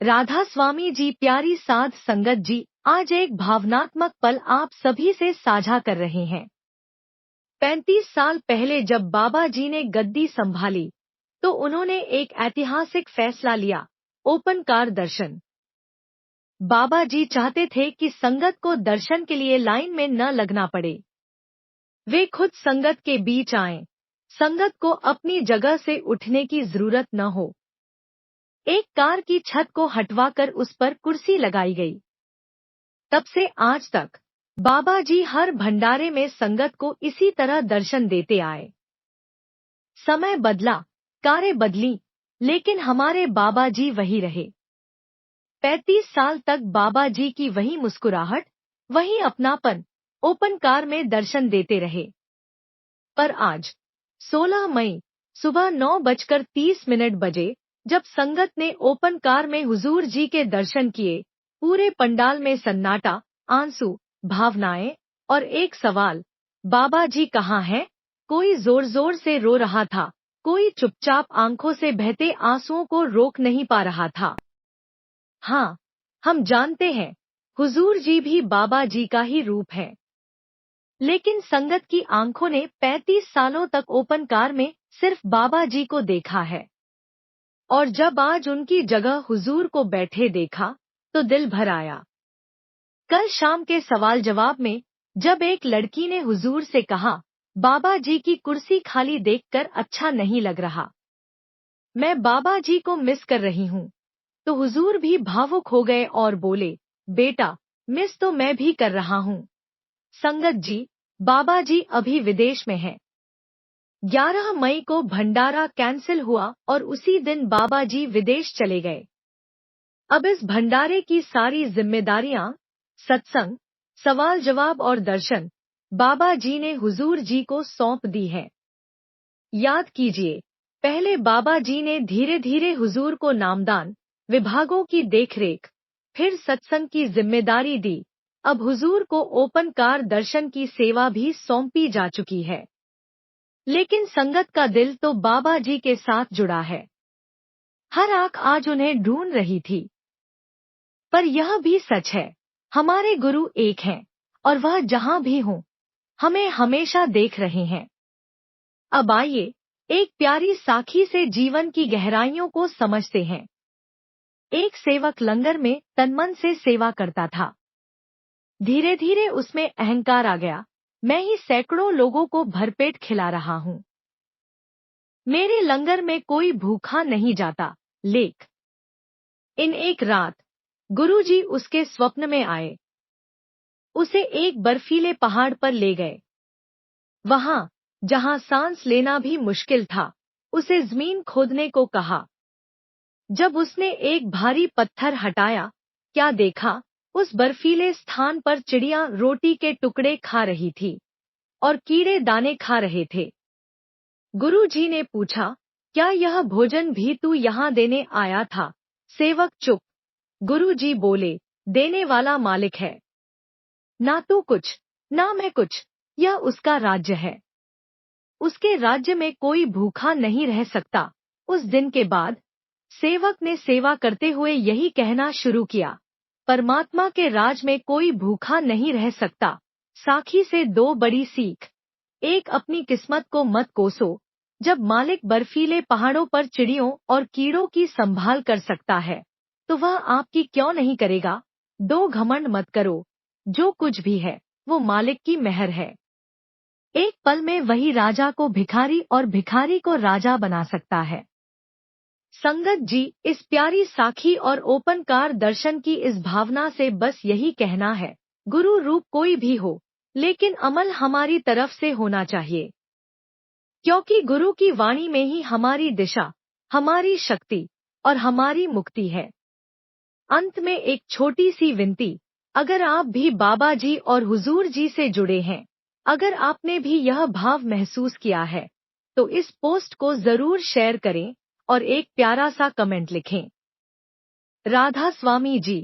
राधा स्वामी जी, प्यारी साध संगत जी, आज एक भावनात्मक पल आप सभी से साझा कर रहे हैं। 35 साल पहले जब बाबा जी ने गद्दी संभाली, तो उन्होंने एक ऐतिहासिक फैसला लिया, ओपन कार दर्शन। बाबा जी चाहते थे कि संगत को दर्शन के लिए लाइन में न लगना पड़े। वे खुद संगत के बीच आएं, संगत को अपनी जगह से उठने की जरूरत न हो। एक कार की छत को हटवाकर उस पर कुर्सी लगाई गई। तब से आज तक बाबा जी हर भंडारे में संगत को इसी तरह दर्शन देते आए। समय बदला, कारें बदली, लेकिन हमारे बाबा जी वही रहे। 35 साल तक बाबा जी की वही मुस्कुराहट, वही अपनापन, ओपन कार में दर्शन देते रहे। पर आज 16 मई सुबह 9:30 बजे जब संगत ने ओपन कार में हुजूर जी के दर्शन किए, पूरे पंडाल में सन्नाटा, आंसू, भावनाएं और एक सवाल, बाबा जी कहाँ हैं? कोई जोर जोर से रो रहा था, कोई चुपचाप आंखों से बहते आंसुओं को रोक नहीं पा रहा था। हाँ, हम जानते हैं, हुजूर जी भी बाबा जी का ही रूप है। लेकिन संगत की आंखों ने 35 सालों तक ओपन कार में सिर्फ बाबा जी को देखा है। और जब आज उनकी जगह हुजूर को बैठे देखा, तो दिल भर आया। कल शाम के सवाल जवाब में जब एक लड़की ने हुजूर से कहा, बाबा जी की कुर्सी खाली देखकर अच्छा नहीं लग रहा, मैं बाबा जी को मिस कर रही हूँ, तो हुजूर भी भावुक हो गए और बोले, बेटा, मिस तो मैं भी कर रहा हूँ। संगत जी, बाबा जी अभी विदेश में हैं। 11 मई को भंडारा कैंसिल हुआ और उसी दिन बाबा जी विदेश चले गए। अब इस भंडारे की सारी जिम्मेदारियां, सत्संग, सवाल जवाब और दर्शन, बाबा जी ने हुजूर जी को सौंप दी है। याद कीजिए, पहले बाबा जी ने धीरे धीरे हुजूर को नामदान, विभागों की देखरेख, फिर सत्संग की जिम्मेदारी दी। अब हुजूर को ओपन कार दर्शन की सेवा भी सौंपी जा चुकी है। लेकिन संगत का दिल तो बाबा जी के साथ जुड़ा है। हर आंख आज उन्हें ढूंढ रही थी। पर यह भी सच है, हमारे गुरु एक हैं, और वह जहां भी हों, हमें हमेशा देख रहे हैं। अब आइए, एक प्यारी साखी से जीवन की गहराइयों को समझते हैं। एक सेवक लंगर में तनमन से सेवा करता था। धीरे धीरे उसमें अहंकार आ गया, मैं ही सैकड़ों लोगों को भरपेट खिला रहा हूँ। मेरे लंगर में कोई भूखा नहीं जाता। लेख इन एक रात गुरुजी उसके स्वप्न में आए। उसे एक बर्फीले पहाड़ पर ले गए। वहां, जहां सांस लेना भी मुश्किल था, उसे जमीन खोदने को कहा। जब उसने एक भारी पत्थर हटाया, क्या देखा, उस बर्फीले स्थान पर चिड़िया रोटी के टुकड़े खा रही थी और कीड़े दाने खा रहे थे। गुरुजी ने पूछा, क्या यह भोजन भी तू यहाँ देने आया था? सेवक चुप। गुरुजी बोले, देने वाला मालिक है। ना तू कुछ, ना मैं कुछ, यह उसका राज्य है। उसके राज्य में कोई भूखा नहीं रह सकता। उस दिन के बाद सेवक ने सेवा करते हुए यही कहना शुरू किया, परमात्मा के राज में कोई भूखा नहीं रह सकता। साखी से दो बड़ी सीख। एक, अपनी किस्मत को मत कोसो। जब मालिक बर्फीले पहाड़ों पर चिड़ियों और कीड़ों की संभाल कर सकता है, तो वह आपकी क्यों नहीं करेगा। दो, घमंड मत करो। जो कुछ भी है, वो मालिक की मेहर है। एक पल में वही राजा को भिखारी और भिखारी को राजा बना सकता है। संगत जी, इस प्यारी साखी और ओपन कार दर्शन की इस भावना से बस यही कहना है, गुरु रूप कोई भी हो, लेकिन अमल हमारी तरफ से होना चाहिए। क्योंकि गुरु की वाणी में ही हमारी दिशा, हमारी शक्ति और हमारी मुक्ति है। अंत में एक छोटी सी विनती, अगर आप भी बाबा जी और हुजूर जी से जुड़े हैं, अगर आपने भी यह भाव महसूस किया है, तो इस पोस्ट को जरूर शेयर करें और एक प्यारा सा कमेंट लिखें। राधा स्वामी जी।